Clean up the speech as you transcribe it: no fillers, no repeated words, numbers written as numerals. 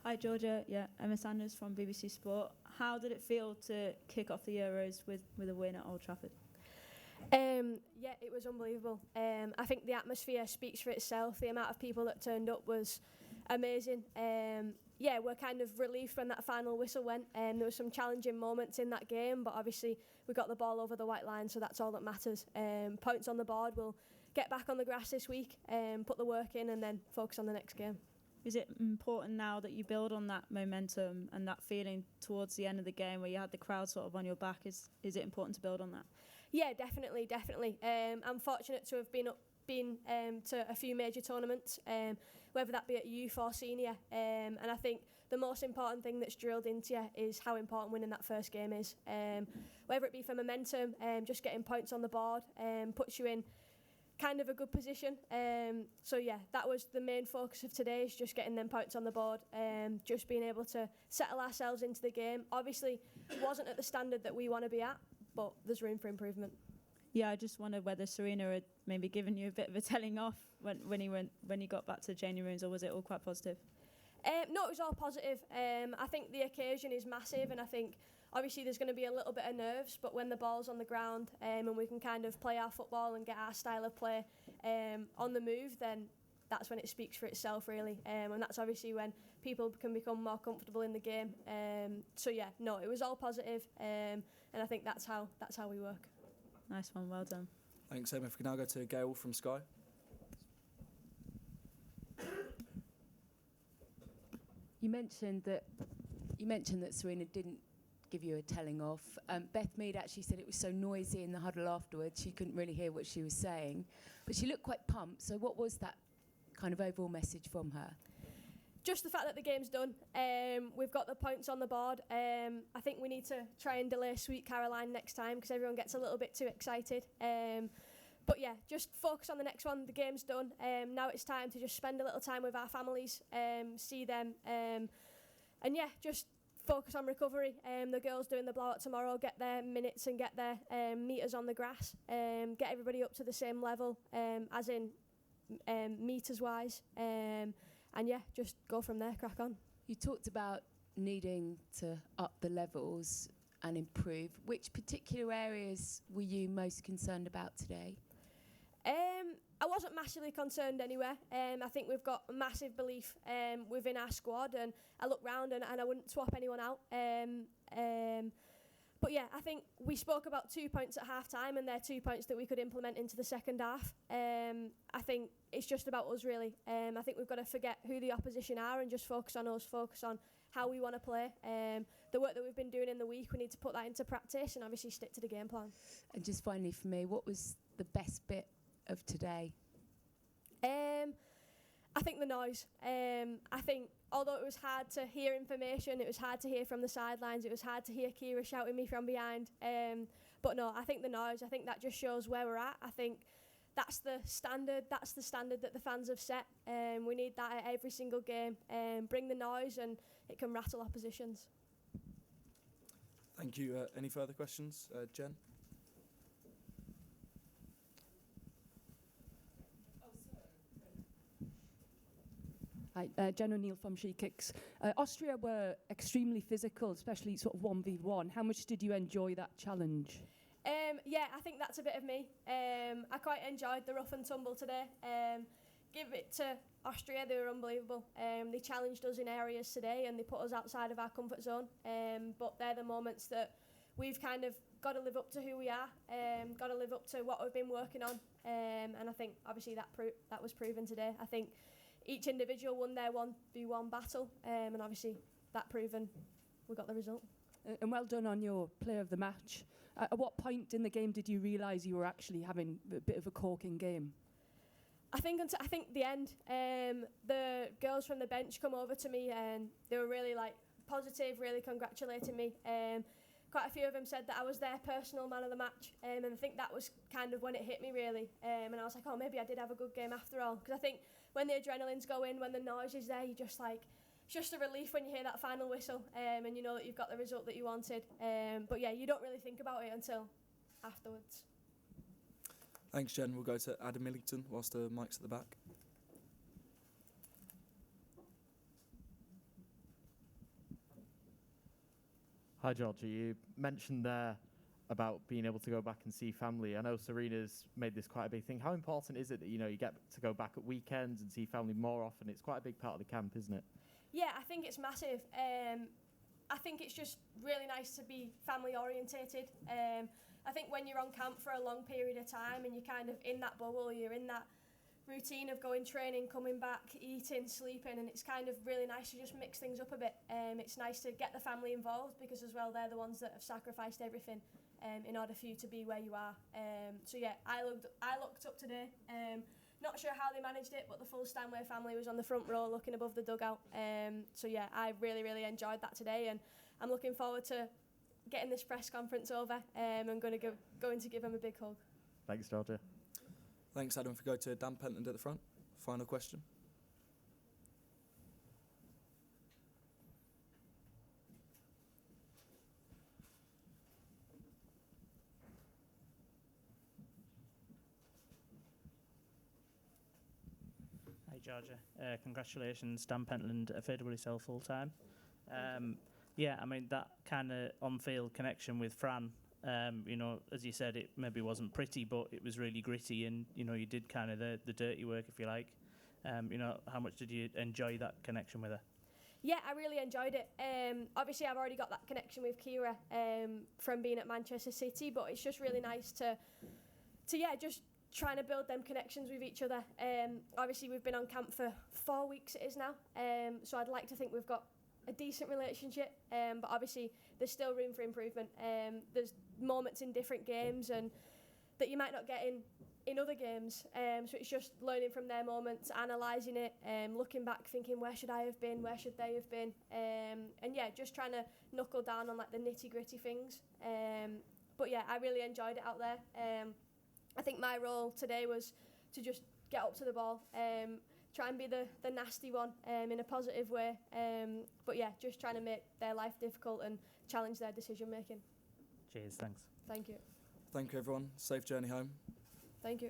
Hi Georgia, yeah, Emma Sanders from BBC Sport. How did it feel to kick off the Euros with a win at Old Trafford? Yeah, it was unbelievable. I think the atmosphere speaks for itself. The amount of people that turned up was amazing. Yeah, we're kind of relieved when that final whistle went. There were some challenging moments in that game, but obviously we got the ball over the white line, so that's all that matters. Points on the board. We'll get back on the grass this week, put the work in, and then focus on the next game. Is it important now that you build on that momentum and that feeling towards the end of the game where you had the crowd sort of on your back? Is it important to build on that? Yeah, definitely. I'm fortunate to have been to a few major tournaments, whether that be at youth or senior. And I think the most important thing that's drilled into you is how important winning that first game is. Whether it be for momentum, just getting points on the board, puts you in kind of a good position. So yeah, that was the main focus of today, is just getting them points on the board, just being able to settle ourselves into the game. Obviously, it wasn't at the standard that we want to be at, but there's room for improvement. Yeah, I just wondered whether Sarina had maybe given you a bit of a telling off when you got back to the changing rooms, or was it all quite positive? No, it was all positive. I think the occasion is massive, and I think obviously there's going to be a little bit of nerves, but when the ball's on the ground and we can kind of play our football and get our style of play on the move, then that's when it speaks for itself, really. And that's obviously when people can become more comfortable in the game. So yeah, no, it was all positive, and I think that's how we work. Nice one, well done. Thanks, Emma. If we can now go to Gail from Sky. You mentioned that Sarina didn't give you a telling off. Beth Mead actually said it was so noisy in the huddle afterwards she couldn't really hear what she was saying, but she looked quite pumped. So what was that kind of overall message from her? Just the fact that the game's done. We've got the points on the board. I think we need to try and delay Sweet Caroline next time because everyone gets a little bit too excited. But yeah, just focus on the next one. The game's done. Now it's time to just spend a little time with our families, see them, and yeah, just focus on recovery. The girls doing the blowout tomorrow, get their minutes and get their meters on the grass, get everybody up to the same level, as in meters wise. And yeah, just go from there, crack on. You talked about needing to up the levels and improve. Which particular areas were you most concerned about today? I wasn't massively concerned anywhere. I think we've got massive belief within our squad, and I look round and I wouldn't swap anyone out. But yeah, I think we spoke about 2 points at half time, and they're 2 points that we could implement into the second half. I think it's just about us, really. I think we've got to forget who the opposition are and just focus on us, focus on how we want to play. The work that we've been doing in the week, we need to put that into practice and obviously stick to the game plan. And just finally for me, what was the best bit of today? I think the noise. I think although it was hard to hear information, it was hard to hear from the sidelines, it was hard to hear Kira shouting me from behind. But no, I think the noise, I think that just shows where we're at. I think that's the standard that the fans have set. We need that at every single game. Bring the noise and it can rattle oppositions. Thank you. Any further questions? Jen? Hi, Jen O'Neill from She Kicks. Austria were extremely physical, especially sort of 1v1. How much did you enjoy that challenge? Yeah, I think that's a bit of me. I quite enjoyed the rough and tumble today. Give it to Austria, they were unbelievable. They challenged us in areas today and they put us outside of our comfort zone. But they're the moments that we've kind of got to live up to who we are, got to live up to what we've been working on. And I think obviously that was proven today. I think each individual won their 1v1 battle, and obviously that proven we got the result. And well done on your player of the match. At what point in the game did you realise you were actually having a bit of a corking game? I think the end. The girls from the bench come over to me and they were really positive, really congratulating me. Quite a few of them said that I was their personal man of the match, and I think that was kind of when it hit me really. And I was like, oh, maybe I did have a good game after all. Because I think when the adrenaline's going, when the noise is there, you just it's just a relief when you hear that final whistle, and you know that you've got the result that you wanted. But yeah, you don't really think about it until afterwards. Thanks, Jen. We'll go to Adam Millington whilst the mic's at the back. Hi, Georgia. You mentioned there about being able to go back and see family. I know Sarina's made this quite a big thing. How important is it that, you know, you get to go back at weekends and see family more often? It's quite a big part of the camp, isn't it? Yeah, I think it's massive. I think it's just really nice to be family orientated. I think when you're on camp for a long period of time and you're kind of in that bubble, you're in that routine of going training, coming back, eating, sleeping, and it's kind of really nice to just mix things up a bit. It's nice to get the family involved because as well they're the ones that have sacrificed everything in order for you to be where you are. So yeah, I looked up today. Not sure how they managed it, but the full Stanway family was on the front row looking above the dugout. So yeah, I really enjoyed that today, and I'm looking forward to getting this press conference over. I'm going to give him a big hug. Thanks, Georgia. Thanks, Adam. If we go to Dan Pentland at the front. Final question. Hi, Georgia. Congratulations, Dan Pentland, FAWSL full-time. Yeah, I mean, that kind of on-field connection with Fran, you know, as you said, it maybe wasn't pretty, but it was really gritty, and, you know, you did kind of the dirty work, if you like. You know, how much did you enjoy that connection with her? Yeah, I really enjoyed it. Obviously, I've already got that connection with Kira from being at Manchester City, but it's just really nice to just trying to build them connections with each other. Obviously, we've been on camp for 4 weeks, it is now, so I'd like to think we've got a decent relationship, but obviously there's still room for improvement. There's moments in different games and that you might not get in other games, so it's just learning from their moments, analysing it, looking back thinking where should I have been, where should they have been, and yeah, just trying to knuckle down on like the nitty gritty things. But yeah, I really enjoyed it out there. I think my role today was to just get up to the ball, try and be the nasty one in a positive way. But yeah, just trying to make their life difficult and challenge their decision making. Cheers, thanks. Thank you. Thank you, everyone. Safe journey home. Thank you.